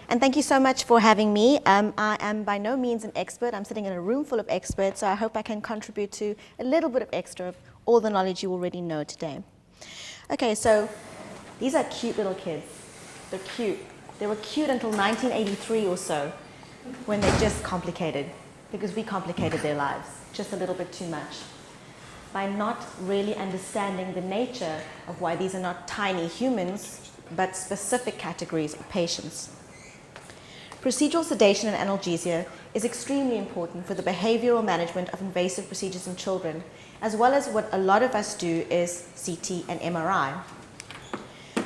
And thank you so much for having me. I am by no means an expert. I'm sitting in a room full of experts, so I hope I can contribute to a little bit of extra of all the knowledge you already know today. Okay, so these are cute little kids. They're cute. They were cute until 1983 or so, when they just complicated, because we complicated their lives just a little bit too much by not really understanding the nature of why these are not tiny humans, but specific categories of patients. Procedural sedation and analgesia is extremely important for the behavioral management of invasive procedures in children, as well as what a lot of us do is CT and MRI.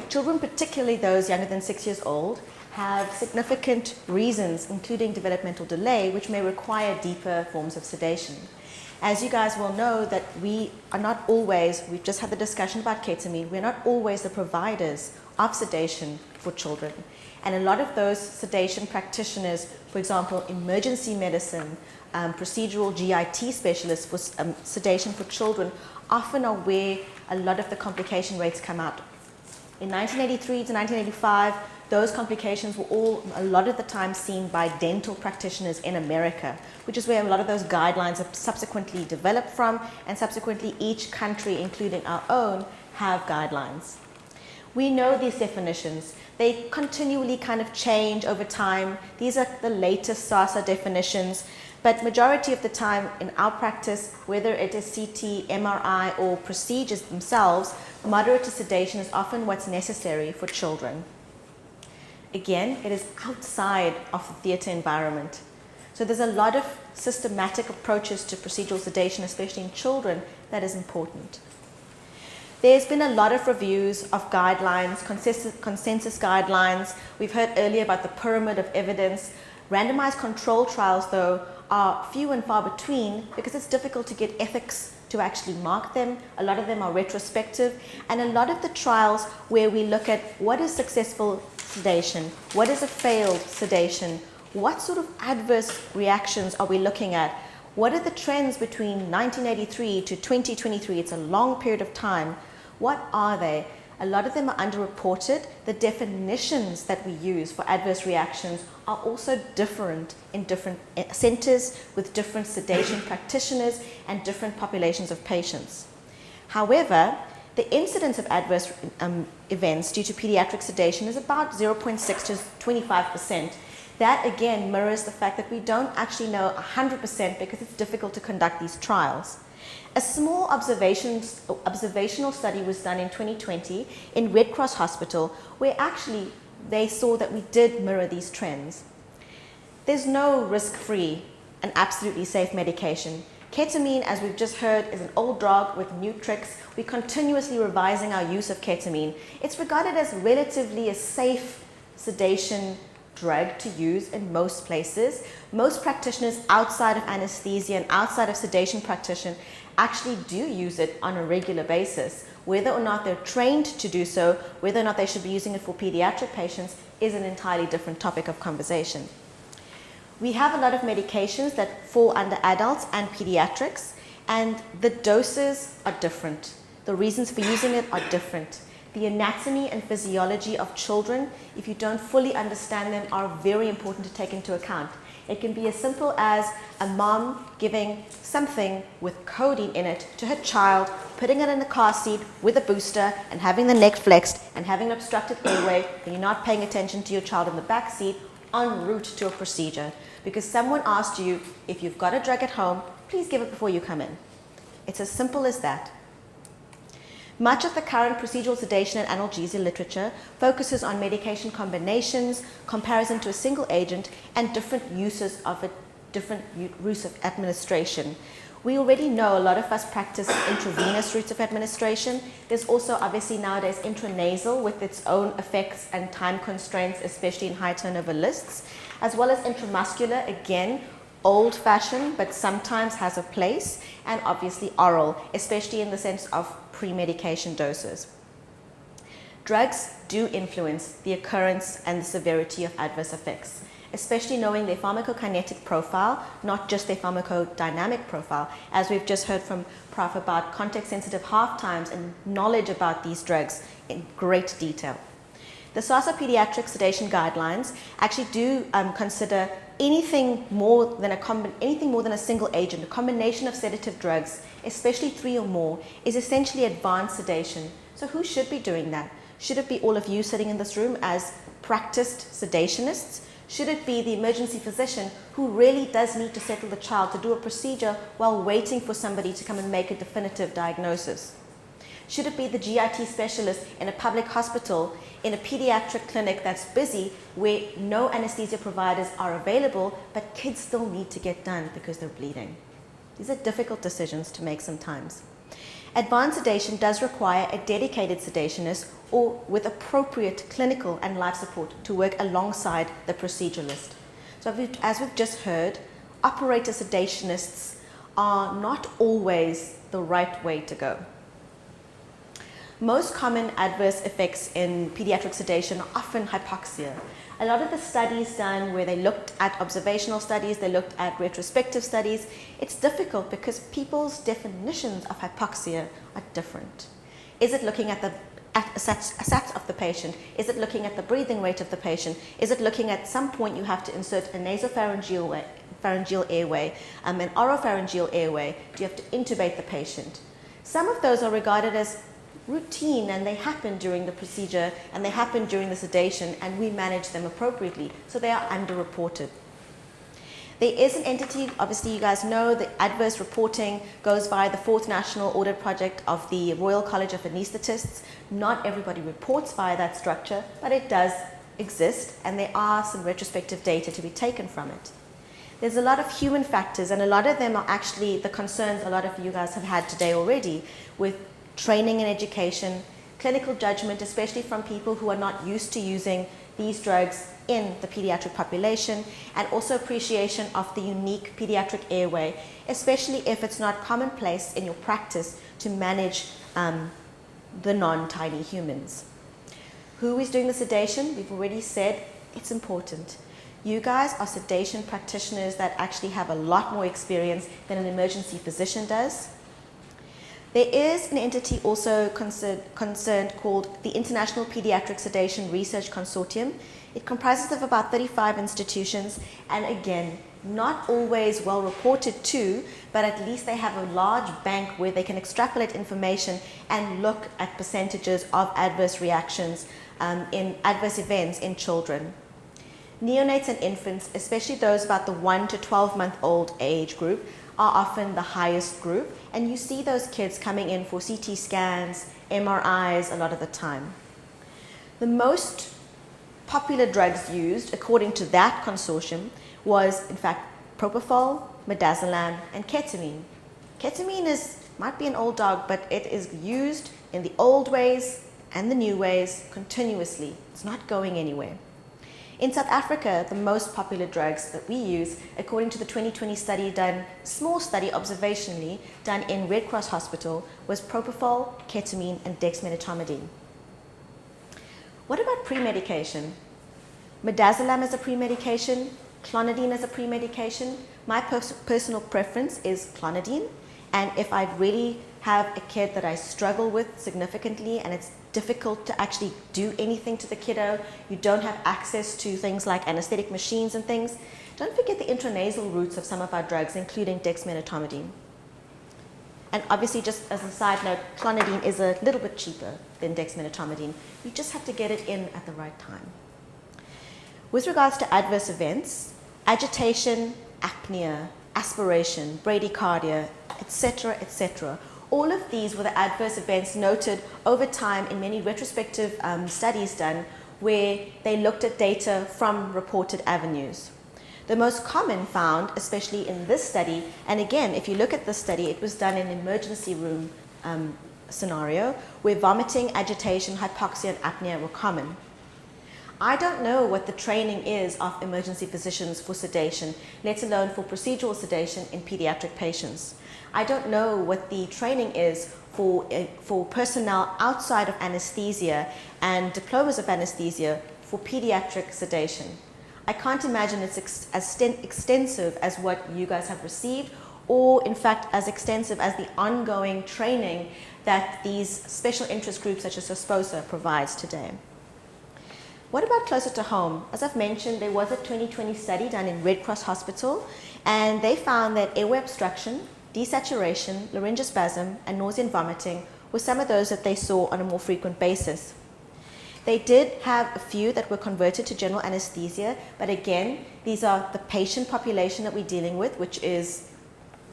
Children, particularly those younger than 6 years old, have significant reasons, including developmental delay, which may require deeper forms of sedation. As you guys will know, that we are not always, we've just had the discussion about ketamine, we're not always the providers of sedation for children. And a lot of those sedation practitioners, for example, emergency medicine, procedural GIT specialists for sedation for children, often are where a lot of the complication rates come out. In 1983 to 1985, those complications were all, a lot of the time, seen by dental practitioners in America, which is where a lot of those guidelines have subsequently developed from, and subsequently each country, including our own, have guidelines. We know these definitions. They continually kind of change over time. These are the latest SASA definitions, but majority of the time in our practice, whether it is CT, MRI, or procedures themselves, moderate to sedation is often what's necessary for children. Again, it is outside of the theatre environment. So there's a lot of systematic approaches to procedural sedation, especially in children, that is important. There's been a lot of reviews of guidelines, consensus guidelines. We've heard earlier about the pyramid of evidence. Randomized control trials, though, are few and far between because it's difficult to get ethics to actually mark them. A lot of them are retrospective. And a lot of the trials where we look at what is successful sedation, what is a failed sedation, what sort of adverse reactions are we looking at, what are the trends between 1983 to 2023, it's a long period of time, what are they? A lot of them are underreported. The definitions that we use for adverse reactions are also different in different centers with different sedation practitioners and different populations of patients. However, the incidence of adverse events due to pediatric sedation is about 0.6 to 25%. That again mirrors the fact that we don't actually know 100% because it's difficult to conduct these trials. A small observational study was done in 2020 in Red Cross Hospital where actually they saw that we did mirror these trends. There's no risk-free and absolutely safe medication. Ketamine, as we've just heard, is an old drug with new tricks. We're continuously revising our use of ketamine. It's regarded as relatively a safe sedation drug to use in most places. Most practitioners outside of anesthesia and outside of sedation practitioner actually do use it on a regular basis. Whether or not they're trained to do so, whether or not they should be using it for pediatric patients is an entirely different topic of conversation. We have a lot of medications that fall under adults and pediatrics, and the doses are different. The reasons for using it are different. The anatomy and physiology of children, if you don't fully understand them, are very important to take into account. It can be as simple as a mom giving something with codeine in it to her child, putting it in the car seat with a booster and having the neck flexed and having an obstructed airway, and you're not paying attention to your child in the back seat en route to a procedure. Because someone asked you, if you've got a drug at home, please give it before you come in. It's as simple as that. Much of the current procedural sedation and analgesia literature focuses on medication combinations, comparison to a single agent, and different uses of it, different routes of administration. We already know a lot of us practice intravenous routes of administration. There's also obviously nowadays intranasal with its own effects and time constraints, especially in high turnover lists, as well as intramuscular, again, old-fashioned, but sometimes has a place, and obviously oral, especially in the sense of pre-medication doses. Drugs do influence the occurrence and the severity of adverse effects, especially knowing their pharmacokinetic profile, not just their pharmacodynamic profile, as we've just heard from Prof about context-sensitive half-times and knowledge about these drugs in great detail. The SASA pediatric sedation guidelines actually do consider anything more than a single agent. A combination of sedative drugs, especially 3 or more, is essentially advanced sedation. So who should be doing that? Should it be all of you sitting in this room as practiced sedationists? Should it be the emergency physician who really does need to settle the child to do a procedure while waiting for somebody to come and make a definitive diagnosis? Should it be the GIT specialist in a public hospital, in a pediatric clinic that's busy, where no anesthesia providers are available, but kids still need to get done because they're bleeding? These are difficult decisions to make sometimes. Advanced sedation does require a dedicated sedationist or with appropriate clinical and life support to work alongside the proceduralist. So as we've just heard, operator sedationists are not always the right way to go. Most common adverse effects in pediatric sedation are often hypoxia. A lot of the studies done where they looked at observational studies, they looked at retrospective studies, it's difficult because people's definitions of hypoxia are different. Is it looking at the SATs of the patient? Is it looking at the breathing rate of the patient? Is it looking at some point you have to insert a nasopharyngeal airway, an oropharyngeal airway? Do you have to intubate the patient? Some of those are regarded as routine and they happen during the procedure and they happen during the sedation and we manage them appropriately, so they are underreported. There is an entity, obviously you guys know, the adverse reporting goes via the 4th National Audit Project of the Royal College of Anaesthetists. Not everybody reports via that structure, but it does exist and there are some retrospective data to be taken from it. There's a lot of human factors and a lot of them are actually the concerns a lot of you guys have had today already with training and education, clinical judgment, especially from people who are not used to using these drugs in the pediatric population, and also appreciation of the unique pediatric airway, especially if it's not commonplace in your practice to manage the non-tiny humans. Who is doing the sedation? We've already said it's important. You guys are sedation practitioners that actually have a lot more experience than an emergency physician does. There is an entity also concerned called the International Pediatric Sedation Research Consortium. It comprises of about 35 institutions, and again, not always well reported to, but at least they have a large bank where they can extrapolate information and look at percentages of adverse reactions in adverse events in children. Neonates and infants, especially those about the 1 to 12-month-old age group, are often the highest group, and you see those kids coming in for CT scans, MRIs a lot of the time. The most popular drugs used, according to that consortium, was in fact propofol, midazolam, and ketamine. Ketamine might be an old dog, but it is used in the old ways and the new ways continuously. It's not going anywhere. In South Africa, the most popular drugs that we use, according to the 2020 study done, small study observationally, done in Red Cross Hospital, was propofol, ketamine, and dexmedetomidine. What about pre-medication? Midazolam is a pre-medication, clonidine is a pre-medication. My personal preference is clonidine, and if I really have a kid that I struggle with significantly and it's difficult to actually do anything to the kiddo, you don't have access to things like anesthetic machines and things, don't forget the intranasal routes of some of our drugs, including dexmedetomidine. And obviously, just as a side note, clonidine is a little bit cheaper than dexmedetomidine. You just have to get it in at the right time. With regards to adverse events, agitation, apnea, aspiration, bradycardia, etc., etc., all of these were the adverse events noted over time in many retrospective studies done where they looked at data from reported avenues. The most common found, especially in this study, and again, if you look at this study, it was done in an emergency room scenario where vomiting, agitation, hypoxia, and apnea were common. I don't know what the training is of emergency physicians for sedation, let alone for procedural sedation in pediatric patients. I don't know what the training is for personnel outside of anesthesia and diplomas of anesthesia for pediatric sedation. I can't imagine it's as extensive as what you guys have received, or in fact as extensive as the ongoing training that these special interest groups such as Sosposa provides today. What about closer to home? As I've mentioned, there was a 2020 study done in Red Cross Hospital, and they found that airway obstruction, desaturation, laryngospasm, and nausea and vomiting were some of those that they saw on a more frequent basis. They did have a few that were converted to general anesthesia, but again, these are the patient population that we're dealing with, which is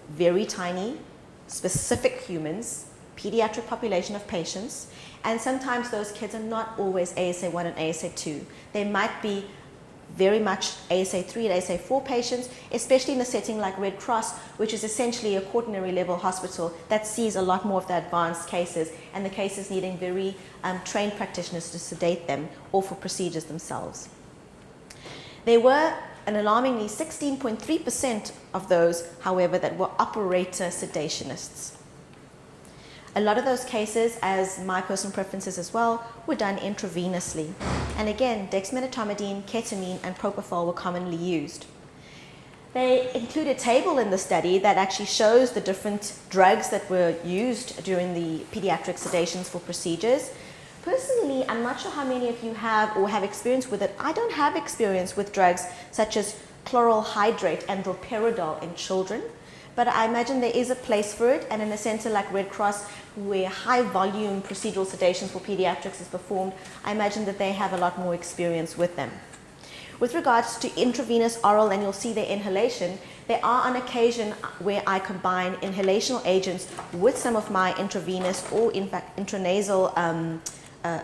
very tiny, specific humans, pediatric population of patients, and sometimes those kids are not always ASA1 and ASA2. They might be very much ASA3 and ASA4 patients, especially in a setting like Red Cross, which is essentially a quaternary level hospital that sees a lot more of the advanced cases, and the cases needing very trained practitioners to sedate them or for procedures themselves. There were an alarmingly 16.3% of those, however, that were operator sedationists. A lot of those cases, as my personal preferences as well, were done intravenously. And again, dexmedetomidine, ketamine, and propofol were commonly used. They include a table in the study that actually shows the different drugs that were used during the pediatric sedations for procedures. Personally, I'm not sure how many of you have or have experience with it. I don't have experience with drugs such as chloral hydrate and droperidol in children, but I imagine there is a place for it, and in a center like Red Cross, where high volume procedural sedation for pediatrics is performed, I imagine that they have a lot more experience with them. With regards to intravenous oral, and you'll see their inhalation, there are on occasion where I combine inhalational agents with some of my intravenous or in fact intranasal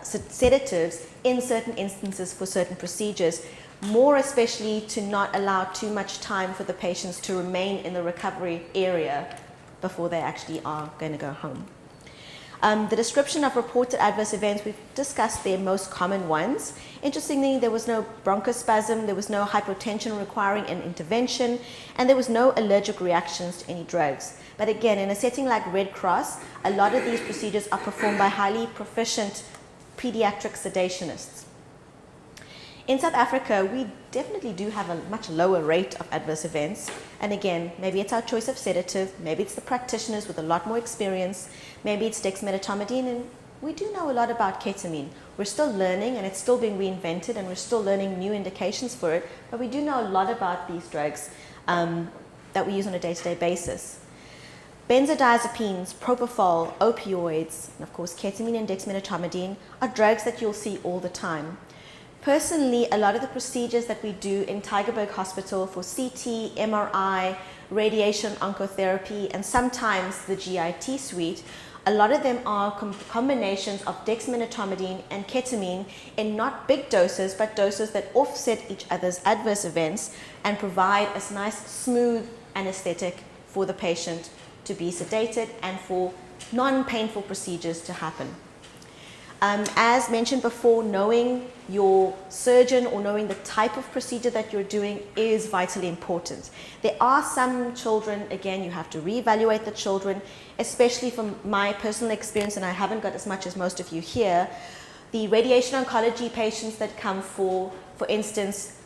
sedatives in certain instances for certain procedures, more especially to not allow too much time for the patients to remain in the recovery area before they actually are going to go home. The description of reported adverse events, we've discussed their most common ones. Interestingly, there was no bronchospasm, there was no hypotension requiring an intervention, and there was no allergic reactions to any drugs. But again, in a setting like Red Cross, a lot of these procedures are performed by highly proficient pediatric sedationists. In South Africa, we definitely do have a much lower rate of adverse events. And again, maybe it's our choice of sedative, maybe it's the practitioners with a lot more experience, maybe it's dexmedetomidine, and we do know a lot about ketamine. We're still learning, and it's still being reinvented, and we're still learning new indications for it, but we do know a lot about these drugs that we use on a day-to-day basis. Benzodiazepines, propofol, opioids, and of course ketamine and dexmedetomidine are drugs that you'll see all the time. Personally, a lot of the procedures that we do in Tygerberg Hospital for CT, MRI, radiation oncotherapy, and sometimes the GIT suite, a lot of them are combinations of dexmedetomidine and ketamine in not big doses, but doses that offset each other's adverse events and provide a nice, smooth anesthetic for the patient to be sedated and for non-painful procedures to happen. As mentioned before, knowing your surgeon or knowing the type of procedure that you're doing is vitally important. There are some children, again, you have to reevaluate the children, especially from my personal experience, and I haven't got as much as most of you here. The radiation oncology patients that come for instance,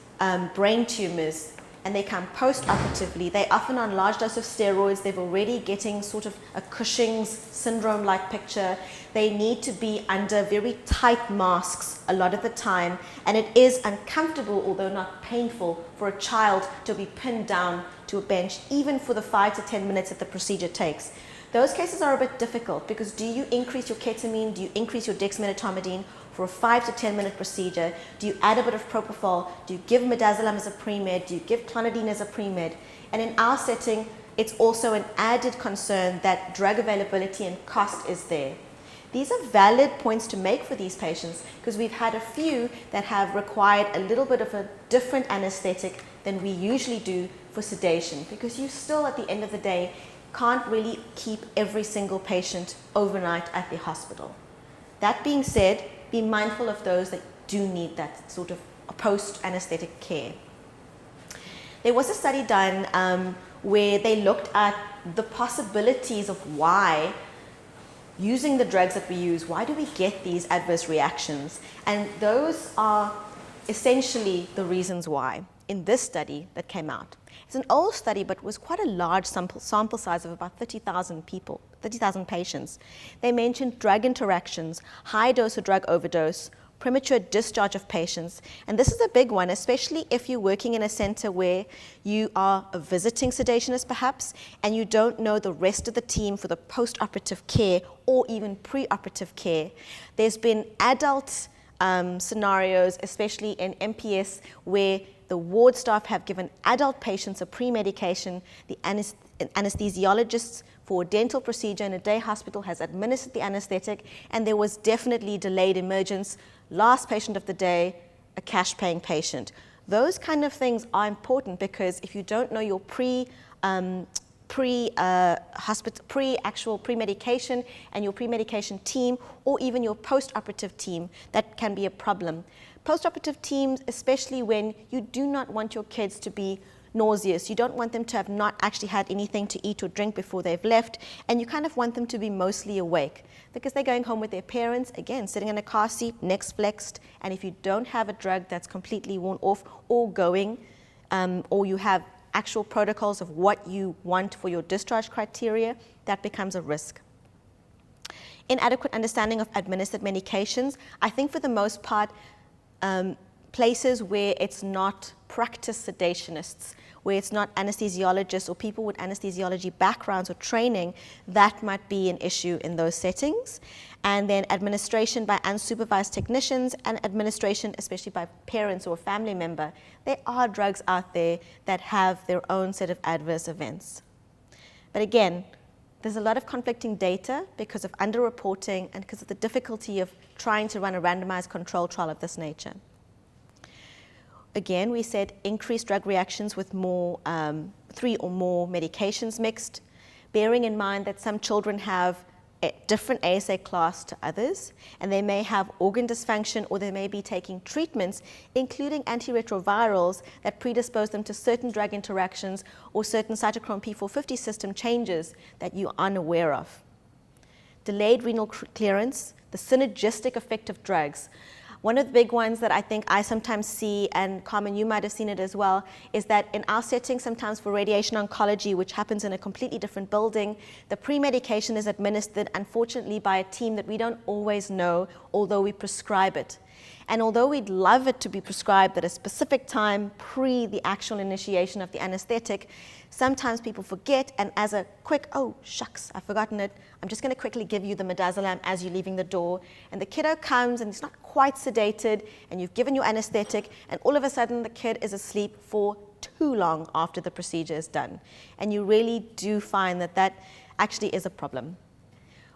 brain tumors, and they come post-operatively, they're often on large dose of steroids, they're already getting sort of a Cushing's syndrome-like picture. They need to be under very tight masks a lot of the time, and it is uncomfortable, although not painful, for a child to be pinned down to a bench, even for the 5 to 10 minutes that the procedure takes. Those cases are a bit difficult because do you increase your ketamine, do you increase your dexmedetomidine for a 5 to 10 minute procedure? Do you add a bit of propofol? Do you give midazolam as a pre-med? Do you give clonidine as a pre-med? And in our setting, it's also an added concern that drug availability and cost is there. These are valid points to make for these patients because we've had a few that have required a little bit of a different anesthetic than we usually do for sedation, because you still, at the end of the day, can't really keep every single patient overnight at the hospital. That being said, be mindful of those that do need that sort of post-anesthetic care. There was a study done where they looked at the possibilities of why, using the drugs that we use, why do we get these adverse reactions? And those are essentially the reasons why in this study that came out. It's an old study, but was quite a large sample size of about 30,000 patients. They mentioned drug interactions, high dose or drug overdose, premature discharge of patients. And this is a big one, especially if you're working in a center where you are a visiting sedationist perhaps, and you don't know the rest of the team for the post-operative care or even pre-operative care. There's been adult scenarios, especially in MPS, where the ward staff have given adult patients a pre-medication. The anesthesiologists for a dental procedure in a day hospital has administered the anesthetic, and there was definitely delayed emergence. Last patient of the day, a cash-paying patient. Those kind of things are important because if you don't know your pre-actual pre-medication and your pre-medication team, or even your post-operative team, that can be a problem. Post-operative teams, especially when you do not want your kids to be nauseous, you don't want them to have not actually had anything to eat or drink before they've left, and you kind of want them to be mostly awake because they're going home with their parents, again, sitting in a car seat, necks flexed, and if you don't have a drug that's completely worn off or going, or you have actual protocols of what you want for your discharge criteria, that becomes a risk. Inadequate understanding of administered medications. I think for the most part, places where it's not practice sedationists, where it's not anesthesiologists or people with anesthesiology backgrounds or training, that might be an issue in those settings. And then administration by unsupervised technicians and administration, especially by parents or a family member. There are drugs out there that have their own set of adverse events. But again, there's a lot of conflicting data because of underreporting and because of the difficulty of trying to run a randomized control trial of this nature. Again, we said increased drug reactions with more, 3 or more medications mixed, bearing in mind that some children have a different ASA class to others, and they may have organ dysfunction or they may be taking treatments, including antiretrovirals that predispose them to certain drug interactions or certain cytochrome P450 system changes that you are unaware of. Delayed renal clearance, the synergistic effect of drugs. One of the big ones that I think I sometimes see, and Carmen, you might have seen it as well, is that in our setting, sometimes for radiation oncology, which happens in a completely different building, the pre-medication is administered, unfortunately, by a team that we don't always know, although we prescribe it. And although we'd love it to be prescribed at a specific time pre the actual initiation of the anesthetic, sometimes people forget, and as a quick, oh, shucks, I've forgotten it, I'm just going to quickly give you the midazolam as you're leaving the door. And the kiddo comes, and he's not quite sedated, and you've given your anesthetic, and all of a sudden the kid is asleep for too long after the procedure is done. And you really do find that that actually is a problem.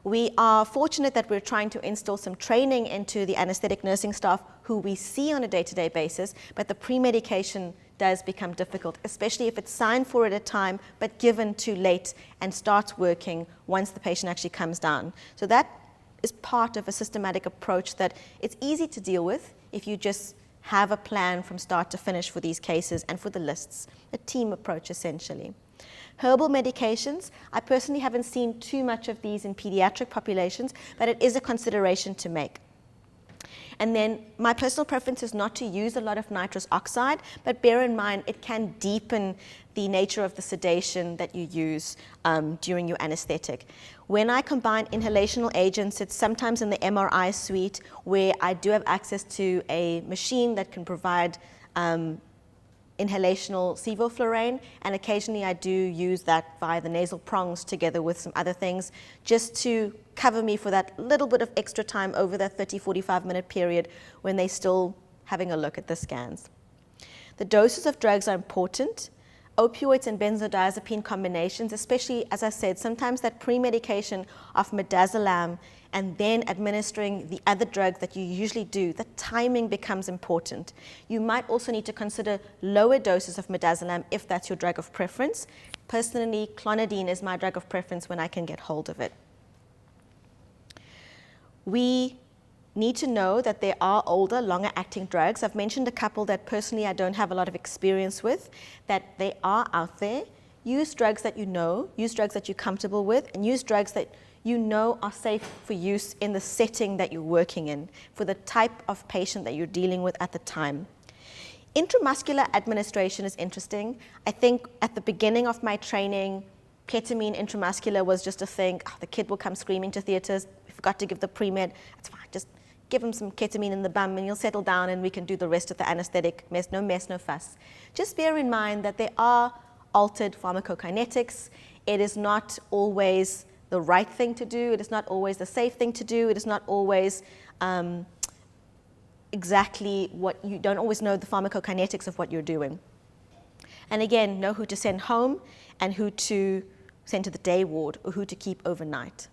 We are fortunate that we're trying to install some training into the anesthetic nursing staff who we see on a day-to-day basis, but the pre-medication does become difficult, especially if it's signed for at a time, but given too late and starts working once the patient actually comes down. So that is part of a systematic approach that it's easy to deal with if you just have a plan from start to finish for these cases and for the lists, a team approach essentially. Herbal medications, I personally haven't seen too much of these in pediatric populations, but it is a consideration to make. And then my personal preference is not to use a lot of nitrous oxide, but bear in mind it can deepen the nature of the sedation that you use during your anesthetic. When I combine inhalational agents, it's sometimes in the MRI suite where I do have access to a machine that can provide inhalational sevoflurane, and occasionally I do use that via the nasal prongs together with some other things just to cover me for that little bit of extra time over that 30-45 minute period when they're still having a look at the scans. The doses of drugs are important. Opioids and benzodiazepine combinations, especially, as I said, sometimes that pre-medication of midazolam and then administering the other drugs that you usually do, the timing becomes important. You might also need to consider lower doses of midazolam if that's your drug of preference. Personally, clonidine is my drug of preference when I can get hold of it. We need to know that there are older, longer acting drugs. I've mentioned a couple that personally I don't have a lot of experience with, that they are out there. Use drugs that you know, use drugs that you're comfortable with, and use drugs that you know are safe for use in the setting that you're working in, for the type of patient that you're dealing with at the time. Intramuscular administration is interesting. I think at the beginning of my training, ketamine intramuscular was just a thing. Oh, the kid will come screaming to theaters. We forgot to give the pre-med. It's fine, just give him some ketamine in the bum and he'll settle down and we can do the rest of the anesthetic, no mess, no fuss. Just bear in mind that there are altered pharmacokinetics. It is not always the right thing to do. It is not always the safe thing to do. It is not always exactly what, you don't always know the pharmacokinetics of what you're doing. And again, know who to send home and who to send to the day ward or who to keep overnight.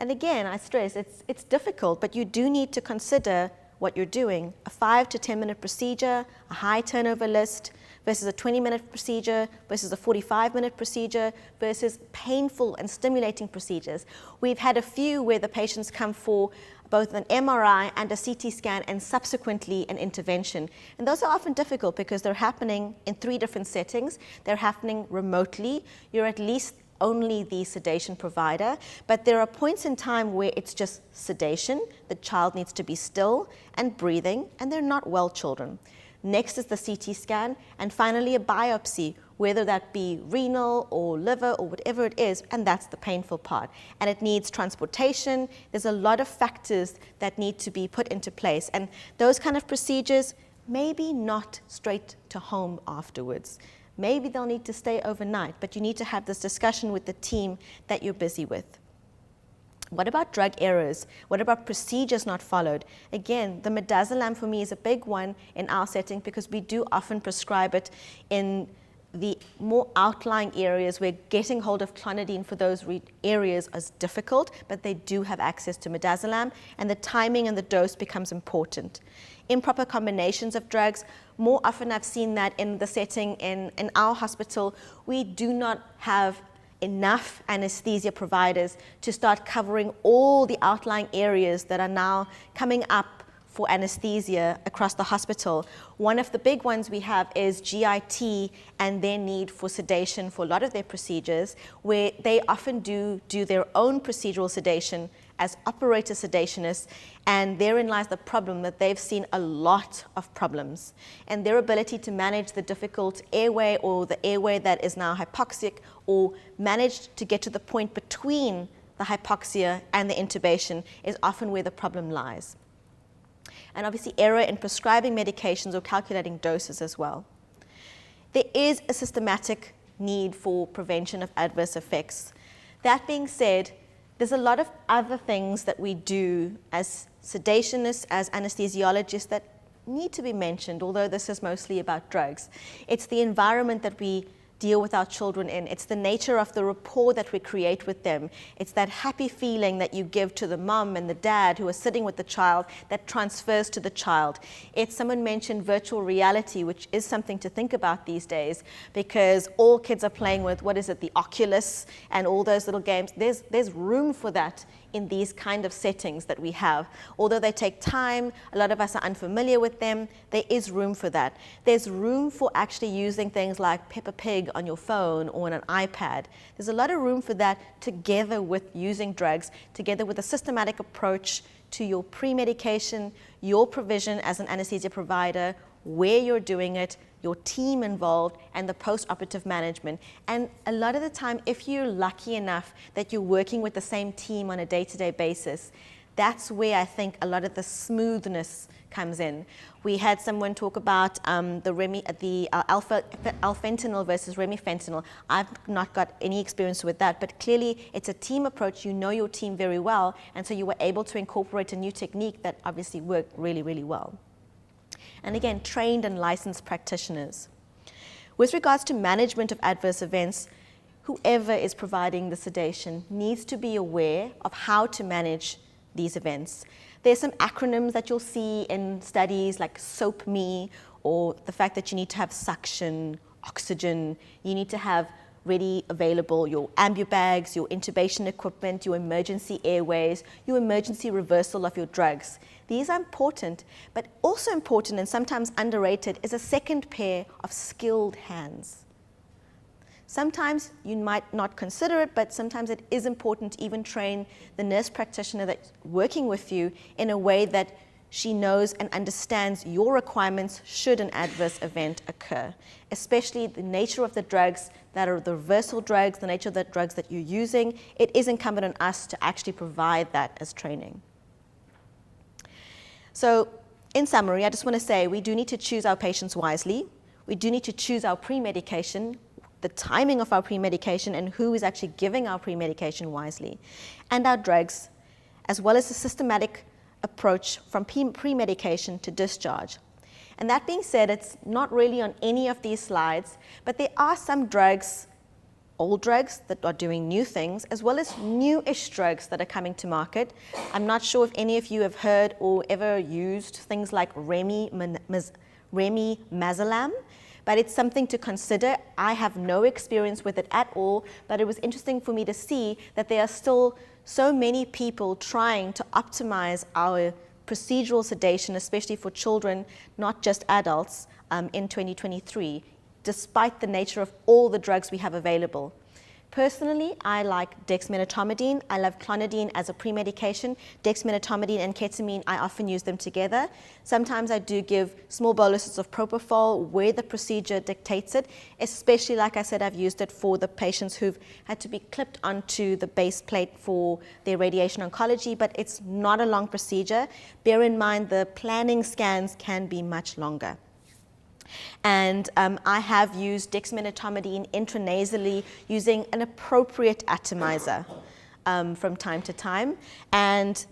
And again, I stress, it's difficult, but you do need to consider what you're doing. A 5 to 10 minute procedure, a high turnover list versus a 20-minute procedure versus a 45-minute procedure versus painful and stimulating procedures. We've had a few where the patients come for both an MRI and a CT scan and subsequently an intervention. And those are often difficult because they're happening in 3 different settings. They're happening remotely. You're at least only the sedation provider, but there are points in time where it's just sedation. The child needs to be still and breathing, and they're not well children. Next is the CT scan, and finally a biopsy, whether that be renal or liver or whatever it is, and that's the painful part. And it needs transportation. There's a lot of factors that need to be put into place, and those kind of procedures, maybe not straight to home afterwards. Maybe they'll need to stay overnight, but you need to have this discussion with the team that you're busy with. What about drug errors? What about procedures not followed? Again, the midazolam for me is a big one in our setting because we do often prescribe it in the more outlying areas where getting hold of clonidine for those areas is difficult, but they do have access to midazolam, and the timing and the dose becomes important. Improper combinations of drugs, more often I've seen that in the setting in our hospital, we do not have enough anesthesia providers to start covering all the outlying areas that are now coming up for anesthesia across the hospital. One of the big ones we have is GIT and their need for sedation for a lot of their procedures, where they often do their own procedural sedation as operator sedationists, and therein lies the problem that they've seen a lot of problems. And their ability to manage the difficult airway or the airway that is now hypoxic, or manage to get to the point between the hypoxia and the intubation is often where the problem lies. And obviously error in prescribing medications or calculating doses as well. There is a systematic need for prevention of adverse effects. That being said, there's a lot of other things that we do as sedationists, as anesthesiologists that need to be mentioned, although this is mostly about drugs. It's the environment that we deal with our children in. It's the nature of the rapport that we create with them. It's that happy feeling that you give to the mom and the dad who are sitting with the child that transfers to the child. It's, someone mentioned virtual reality, which is something to think about these days because all kids are playing with, what is it, the Oculus and all those little games. There's room for that in these kind of settings that we have. Although they take time, a lot of us are unfamiliar with them, there is room for that. There's room for actually using things like Peppa Pig on your phone or on an iPad. There's a lot of room for that together with using drugs, together with a systematic approach to your pre-medication, your provision as an anesthesia provider, where you're doing it, your team involved, and the post-operative management. And a lot of the time, if you're lucky enough that you're working with the same team on a day-to-day basis, that's where I think a lot of the smoothness comes in. We had someone talk about the alfentanil versus remifentanil. I've not got any experience with that, but clearly it's a team approach. You know your team very well, and so you were able to incorporate a new technique that obviously worked really, really well. And again, trained and licensed practitioners. With regards to management of adverse events, whoever is providing the sedation needs to be aware of how to manage these events. There's some acronyms that you'll see in studies like SOAP-ME, or the fact that you need to have suction, oxygen, you need to have ready available your ambubags, your intubation equipment, your emergency airways, your emergency reversal of your drugs. These are important, but also important and sometimes underrated is a second pair of skilled hands. Sometimes you might not consider it, but sometimes it is important to even train the nurse practitioner that's working with you in a way that she knows and understands your requirements should an adverse event occur, especially the nature of the drugs that are the reversal drugs, the nature of the drugs that you're using. It is incumbent on us to actually provide that as training. So in summary, I just want to say we do need to choose our patients wisely. We do need to choose our pre-medication, the timing of our pre-medication, and who is actually giving our pre-medication wisely, and our drugs, as well as a systematic approach from pre-medication to discharge. And that being said, it's not really on any of these slides, but there are some drugs, old drugs that are doing new things, as well as new-ish drugs that are coming to market. I'm not sure if any of you have heard or ever used things like remimazolam, but it's something to consider. I have no experience with it at all, but it was interesting for me to see that there are still so many people trying to optimize our procedural sedation, especially for children, not just adults, in 2023, despite the nature of all the drugs we have available. Personally, I like dexmedetomidine. I love clonidine as a pre-medication. Dexmedetomidine and ketamine, I often use them together. Sometimes I do give small boluses of propofol where the procedure dictates it, especially, like I said, I've used it for the patients who've had to be clipped onto the base plate for their radiation oncology, but it's not a long procedure. Bear in mind the planning scans can be much longer. And I have used dexmedetomidine intranasally using an appropriate atomizer from time to time. And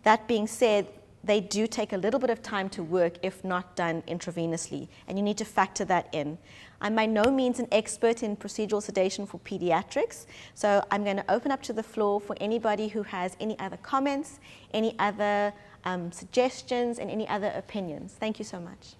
that being said, they do take a little bit of time to work if not done intravenously, and you need to factor that in. I'm by no means an expert in procedural sedation for pediatrics, so I'm going to open up to the floor for anybody who has any other comments, any other suggestions, and any other opinions. Thank you so much.